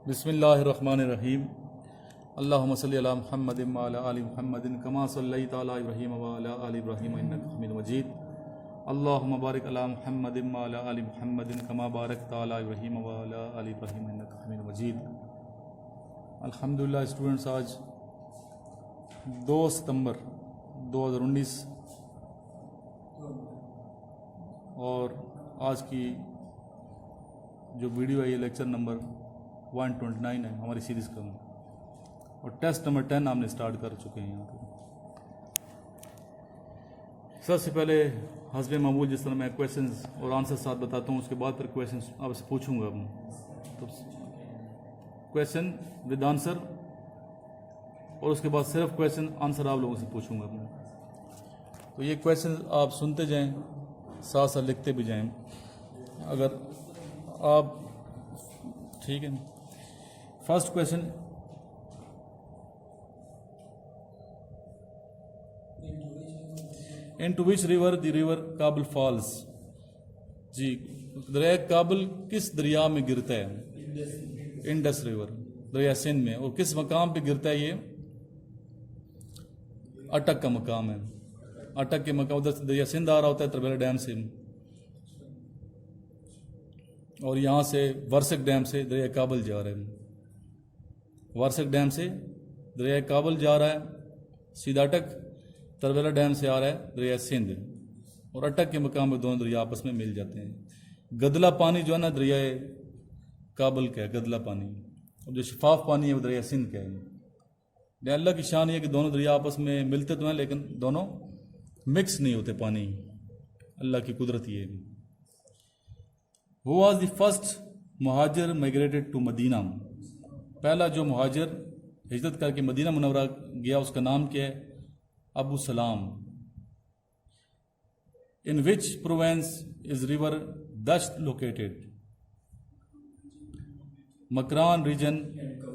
बिस्मिल्लाहिर्रहमानिर्रहीम। अल्लाहुम्मा सल्लि अला मुहम्मदिन व अला आलि मुहम्मदिन कमा सल्लैता अला इब्राहीम व अला आलि इब्राहीम इन्नका हमीदुम मजीद। अल्लाहुम्मा बारिक अला मुहम्मदिन व अला आलि मुहम्मदिन कमा बारकता अला इब्राहीम व अला आलि इब्राहीम इन्नका हमीदुम मजीद। अल्हम्दुलिल्लाह स्टूडेंट्स, आज 2 सितंबर 2019 और आज की जो वीडियो है ये लेक्चर नंबर 129 है हमारी सीरीज़ का, और टेस्ट नंबर 10 हमने स्टार्ट कर चुके हैं यहाँ पर। सबसे पहले हस्बे मामूल जिस तरह मैं क्वेश्चंस और आंसर साथ बताता हूँ, उसके बाद फिर क्वेश्चंस आपसे पूछूंगा। तो क्वेश्चन विद आंसर और उसके बाद सिर्फ क्वेश्चन आंसर आप लोगों से पूछूंगा। तो ये क्वेश्चन आप सुनते जाएं, साथ साथ लिखते भी जाएं। अगर आप ठीक है। First question, into which river the river काबल फॉल्स। जी, दरिया काबल किस दरिया में गिरता है? इंडस रिवर, दरिया सिंध में। और किस मकाम पे गिरता है ये? अटक का मकाम है। अटक के मकाम, उधर से दरिया सिंध आ रहा होता है तरबेला डैम से, और यहाँ से वर्सक डैम से दरिया काबल जा रहा है। वर्सक डैम से दरिया काबल जा रहा है सीधा अटक, तरबेला डैम से आ रहा है दरिया सिंध, और अटक के मकाम में दोनों दरिया आपस में मिल जाते हैं। गदला पानी जो है ना दरिया काबल का है, गदला पानी, और जो शफाफ पानी है वो दरिया सिंध का है। अल्लाह की शान ये कि दोनों दरिया आपस में मिलते तो हैं लेकिन दोनों मिक्स नहीं होते पानी। अल्लाह की कुदरत ये है। Who was the first मुहाजिर माइग्रेटेड टू मदीना? पहला जो मुहाजिर हिजरत करके मदीना मुनव्वरा गया उसका नाम क्या है? Abu Salam. In which province is river Dasht located? Makran region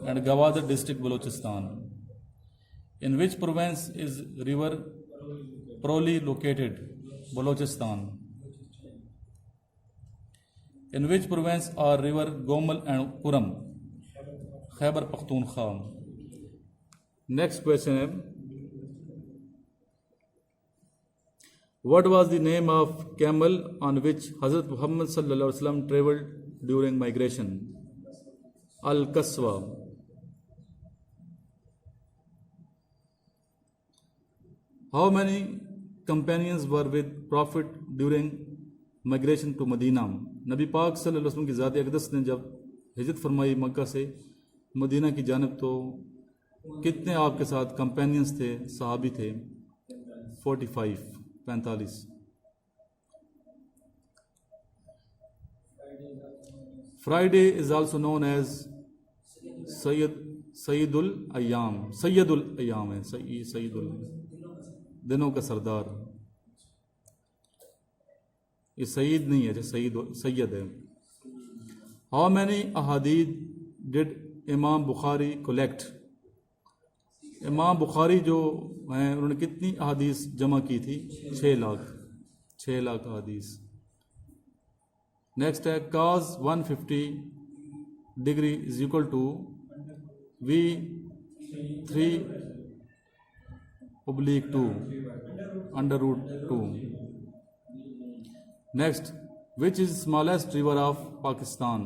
and Gwadar district Balochistan. In which province is river Porali located? Balochistan. In which province are river Gomal and Kuram? Khyber Pakhtunkhwa. Next question है, what was the name of camel on which Hazrat Muhammad sallallahu alaihi wasallam traveled during migration? Al-Kaswa. How many companions were with Prophet during migration to Medina? नबी पाक सल्लल्लाहु अलैहि वसल्लम की ज़ात अक़दस ने जब हिजरत फरमाई मक्का से मदीना की जानब, तो कितने आपके साथ कंपेनियंस थे, सहाबी थे? 45। Friday is also known as सैयदुल अय्याम है, सैयदुल दिनों का सरदार। ये सईद नहीं है, सैयद है। How many अहादीद did Imam Bukhari collect? इमाम बुखारी जो हैं उन्होंने कितनी अहादीस जमा की थी? 6 लाख अहादीस। नेक्स्ट है, cos 150 degree is equal to V3/2 √2। Next, which is smallest river of Pakistan?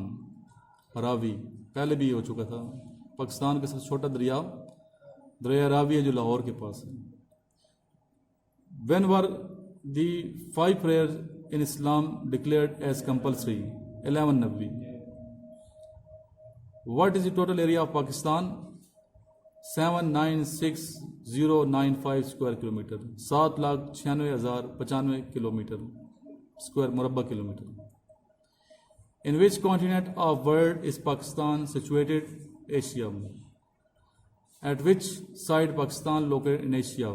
Ravi, पहले भी हो चुका था। पाकिस्तान का सबसे छोटा दरिया रावी है जो लाहौर के पास है। When were the 5 prayers in Islam declared as compulsory? 1190। What is the total area of Pakistan? 796,095 square kilometre, 7,96,095 kilometre square मुरब्बा kilometre. In which continent of world is Pakistan situated? Asia. At which side Pakistan located in Asia?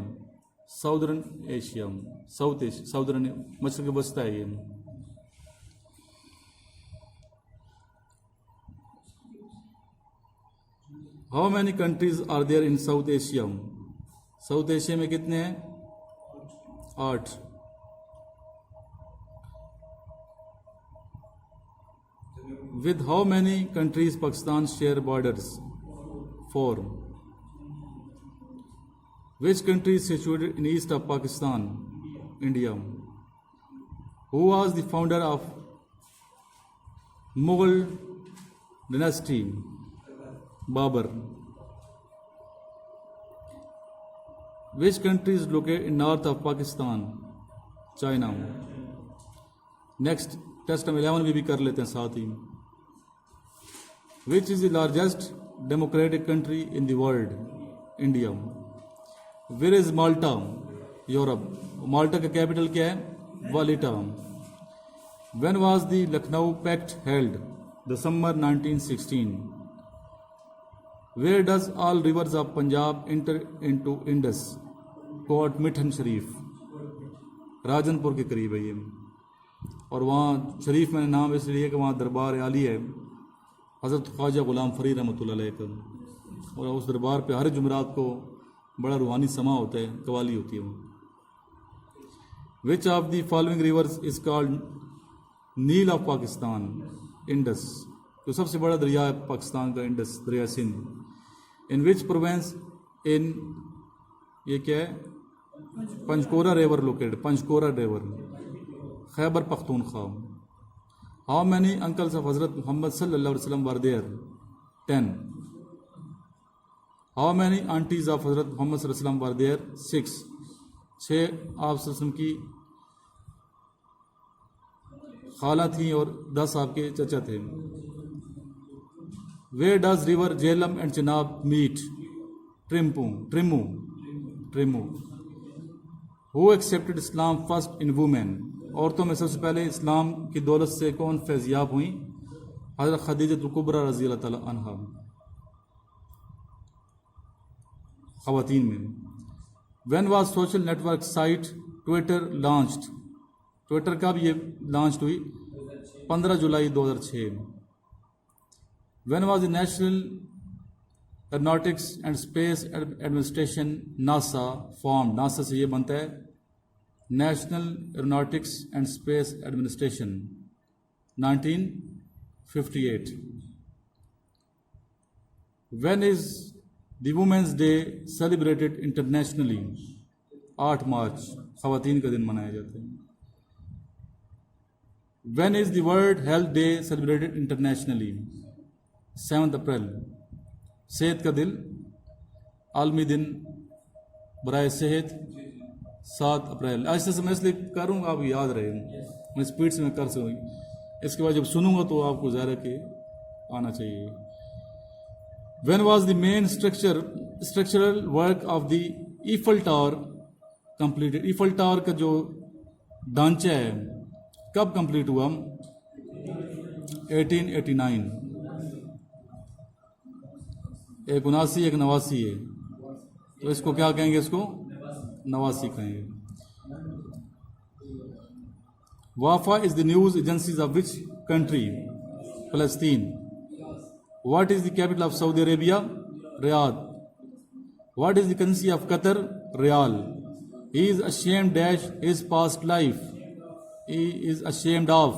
Southern Asia, southern मशरक़ वस्ता है ये। How many countries are there in south Asia? South Asia में कितने हैं? 8। With how many countries Pakistan share borders? 4. Which country is situated in east of Pakistan? India. Who was the founder of Mughal dynasty? Babur. Which country is located in north of Pakistan? China. Next, test हम 11 भी कर लेते हैं साथ ही. Which is the largest democratic country in the world? India. Where is Malta? Europe. Malta का capital क्या है? Valletta. When was the Lucknow Pact held? December 1916. Where does all rivers of Punjab enter into Indus? Kot Mithan Sharif, Rajanpur के करीब है ये. और वहाँ शरीफ मैंने नाम इसलिए कि वहाँ दरबार आली है हज़रत ख्वाजा ग़ुलाम फ़रीद रहमतुल्लाह अलैह का, और उस दरबार पे हर जुमरात को बड़ा रूहानी समा होता है, कवाली होती है. Which of the following rivers is called Nile of Pakistan? Indus. तो सबसे बड़ा दरिया है पाकिस्तान का इंडस दरिया सिंध. इन विच प्रोवेंस इन ये क्या है? Panjkora river located. Panjkora river, Khyber Pakhtunkhwa. How many uncles of Hazrat Mohammad सल्लल्लाहु अलैहि वसल्लम were there? 10. How many aunties of Hazrat Mohammad सल्लल्लाहु अलैहि वसल्लम वर देयर? 6. 6 आप वसल्लम की खाला थी और 10 आपके चचा थे. Where does river Jhelum and Chenab meet? Trimmu. Who accepted Islam first in women? औरतों में सबसे पहले इस्लाम की दौलत से कौन फैज़याब हुई? हज़रत खदीजतुल कुबरा रज़ी अल्लाह ताला अन्हा. ख़वातीन में. When was social network site Twitter launched? Twitter कब ये लॉन्च हुई? 15 जुलाई 2006. When was the National Aeronautics and Space Administration NASA formed? NASA से ये बनता है National Aeronautics and Space Administration. 1958. When is the women's day celebrated internationally? 8 मार्च ख़वातीन का दिन मनाया जाता है. When is the World Health Day celebrated internationally? 7 अप्रैल. सेहत का दिन, आलमी दिन बराए सेहत 7 अप्रैल. ऐसे से मैं इसलिए करूँगा आपको याद रहे, मैं स्पीड से मैं कर सकूँ. इसके बाद जब सुनूंगा तो आपको ज़्यादा के आना चाहिए. When was the main structural work of the Eiffel tower completed? Eiffel tower का जो ढांचा है कब कंप्लीट हुआ? 1889. एक 79 एक 89 है, तो इसको क्या कहेंगे? इसको 89 कहेंगे. वाफा is the news agencies of which country? फलस्तीन. What is the capital of Saudi Arabia? Riyadh. What is the currency of Qatar? Riyal. He is ashamed dash his past life? He is ashamed of.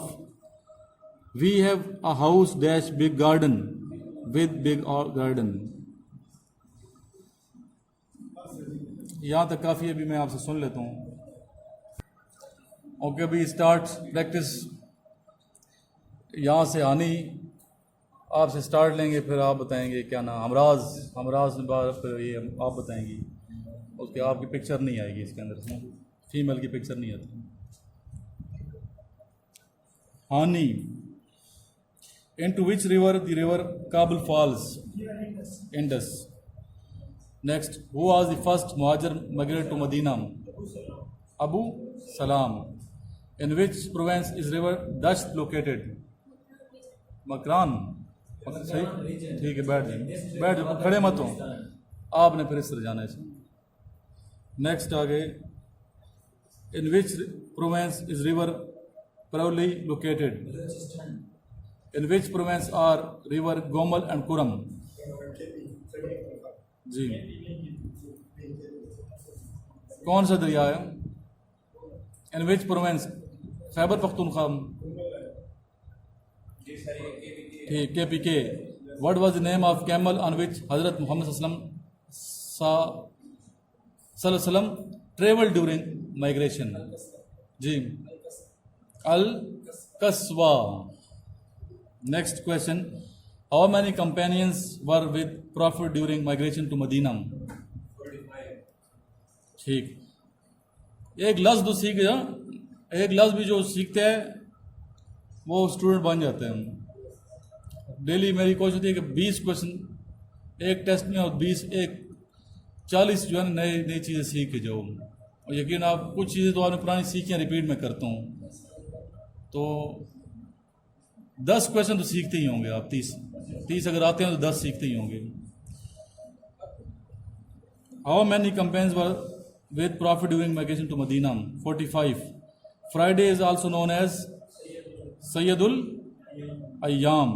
We have a house dash big garden with big garden. यहाँ तक काफ़ी. अभी मैं आपसे सुन लेता हूँ. Okay, अभी start practice यहाँ से आनी आपसे स्टार्ट लेंगे, फिर आप बताएंगे क्या नाम. हमराज फिर ये आप बताएंगी. उसके आपकी पिक्चर नहीं आएगी इसके अंदर से, फीमेल की पिक्चर नहीं आती. Hani. Into which river? The river Kabul falls? Indus. Next, who was the first Muhajir migrant to Medina? Abu Salam. In which province is river Dasht located? Makran. सही, ठीक है, बैठ जाओ, खड़े मत हो, आपने फिर इस तरह जाना है. नेक्स्ट आगे. In which province is river Prauli located? In which province are river Gomal and Kuram? जी. कौन सा दरिया है? इन विच प्रोविंस? खैबर पख्तूनख्वा. ठीक, KPK. What was the name of camel on which Hazrat Muhammad sallam traveled during migration? Ji, Al-Kaswa. Next question. How many companions were with Prophet during migration to Medina? ठीक, एक लफ्ज़ तो सीख गया, एक लफ्ज़ भी जो सीखते हैं वो स्टूडेंट बन जाते हैं। डेली मेरी कोशिश होती है कि 20 क्वेश्चन एक टेस्ट में और 40 जो है ना नई नई चीज़ें सीख के जाओ। और यकीन आप कुछ चीज़ें तो आपने पुरानी सीखी हैं, रिपीट में करता हूँ, तो 10 क्वेश्चन तो सीखते ही होंगे आप। 30 अगर आते हैं तो 10 सीखते ही होंगे। How many campaigns were with prophet during migration to Medina? 45. Friday is also known as सैयदुल अय्याम.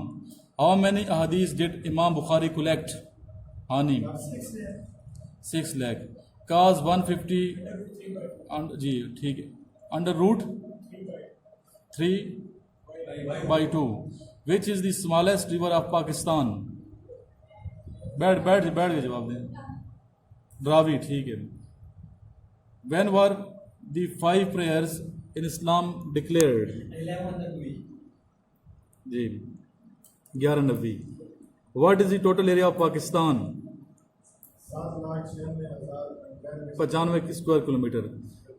हाउ मैनी अहादीस did Imam Bukhari collect? Hani 6 lakh. काज 150 जी ठीक है, under root 3/2. Which is the smallest river of Pakistan? बैठ के जवाब दें। ड्रावी, ठीक है। When were the 5 prayers in Islam declared? 11 ji 11 Nabi. What is the total area of Pakistan? 95 square kilometer.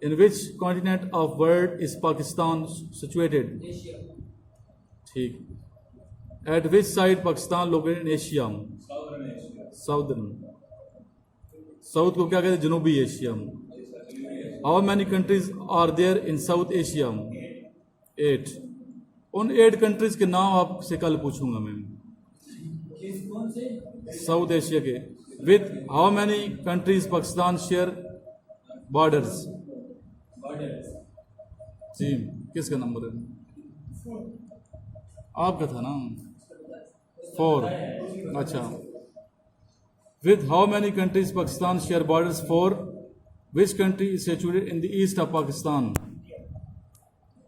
In which continent of world is Pakistan situated? Asia. ठीक. At which side Pakistan located in Asia? Southern. South को क्या कहते हैं? जनूबी Asia. How many countries are there in South Asia? 8. उन 8 countries के नाम आपसे कल पूछूंगा मैं, साउथ एशिया के. With how many countries Pakistan share borders? जी किसका नंबर है? आपका था ना, 4. अच्छा. With how many countries Pakistan share borders? 4. Which country is situated in the east of Pakistan?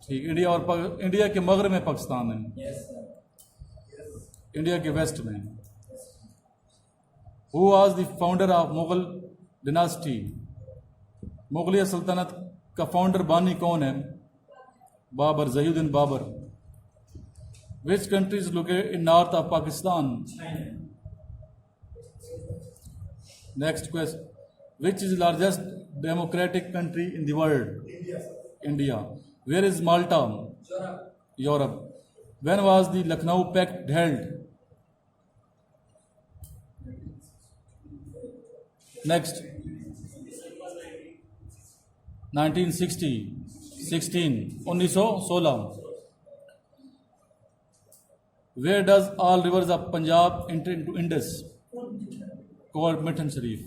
ठीक, इंडिया और इंडिया के मगरब में पाकिस्तान है. इंडिया के वेस्ट में. Who was the founder of Mughal dynasty? मुगलिया सल्तनत का फाउंडर बानी कौन है? Babar, ज़हीउद्दीन Babar. Which country is located in north of Pakistan? Next question. Which is the largest democratic country in the world? India. Where is Malta? Europe. When was the Lucknow Pact held? Next. 1960. 1916. Where does all rivers of Punjab enter into Indus? Called Mithun Sharif.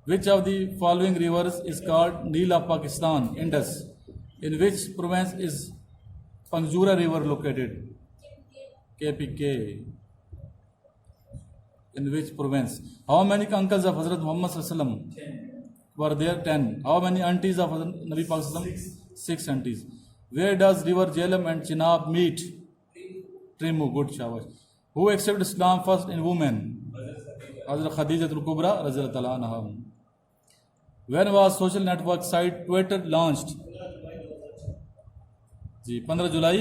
Which of the following rivers is called Nile of Pakistan? Indus. In which province is Pangzura river located? KPK. In which province? How many uncles of Hazrat Muhammad sallam were there? 10. How many aunties of Nabi Pak sallam? 6 aunties. Where does river Jhelum and Chenab meet? Trimu. Good, shabash. Who accepted Islam first in women? Hazrat Khadijatul Kubra radhiyallahu anha. When was social network site Twitter launched? जी 15 जुलाई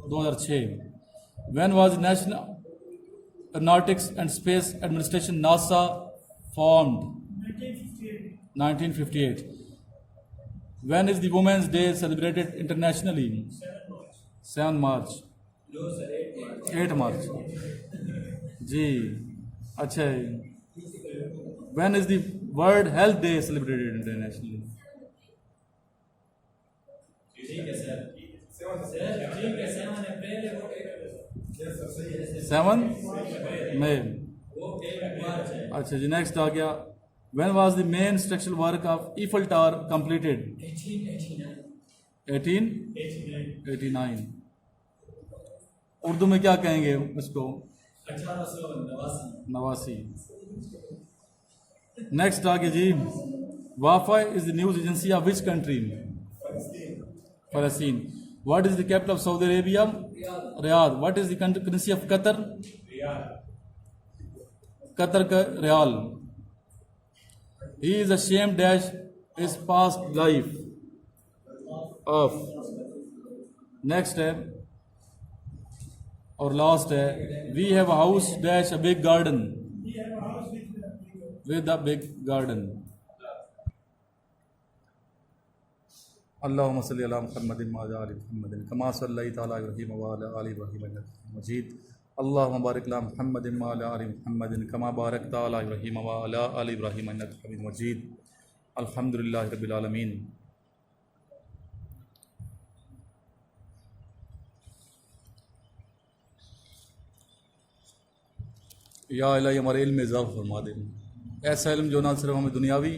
2006. When was National Aeronautics and Space Administration NASA formed? 1958. When is the Women's Day celebrated internationally? 7 March. 8 March. जी अच्छा. When is the World Health Day celebrated internationally? 7 May. अच्छा जी. Next आ गया. When was the main structural work of Eiffel Tower completed? 1889. Urdu में क्या कहेंगे उसको? 1889. Next आगे जी. वाफा is the news agency of which country? फलस्तीन. What is the capital of Saudi Arabia? Riyadh. What is the currency of Qatar? Qatar ka Riyal. He is ashamed dash his past life of. Next है और last है, we have a house dash a big garden. With a big garden. Allahumma salli ala Muhammadin wa ala ali Muhammadin kama sallaita ala Ibrahim wa ala ali Ibrahim innaka Hamidum Majid. Allahumma barik ala Muhammadin wa ala ali Muhammadin kama barakta ala Ibrahim wa ala ali Ibrahim innaka Hamidum Majid. Alhamdulillahi rabbil alamin. या इलाही हमारे इल्म में इजाफ़ा फरमा दे, ऐसा इल्म जो ना सिर्फ हमें दुनियावी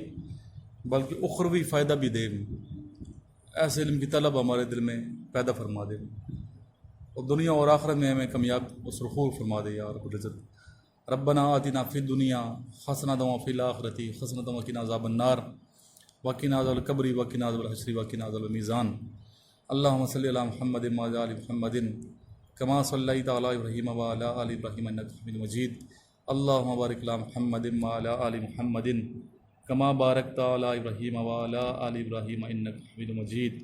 बल्कि उखरवी फ़ायदा भी दे। ऐसे इल्म की तलब हमारे दिल में पैदा फरमा दे और दुनिया और आखिरत में हमें कामयाब और सुरखूर फरमा दे। या रब्बुल इज़्ज़त रब्बना आतिना फ़िद दुनिया हसनतन व फ़िल आखिरति हसनतन व क़िना अज़ाबन नार व क़िना अज़ाबल क़ब्रि व क़िना अज़ाबल हश्रि व क़िना अज़ाबल मीज़ान। अल्लाहुम्मा सल्लि अला मुहम्मदिन व अला आलि मुहम्मदिन कमा सल्लैता अला इब्राहीम व अला आलि इब्राहीम इन्नका हमीदुम मजीद। अल्लाहुम्मा बारिक अला मुहम्मदिन व अला आलि मुहम्मदिन कमा बारकता अला इब्राहीम व अला आलि इब्राहीम इन्नका हमीदुम मजीद।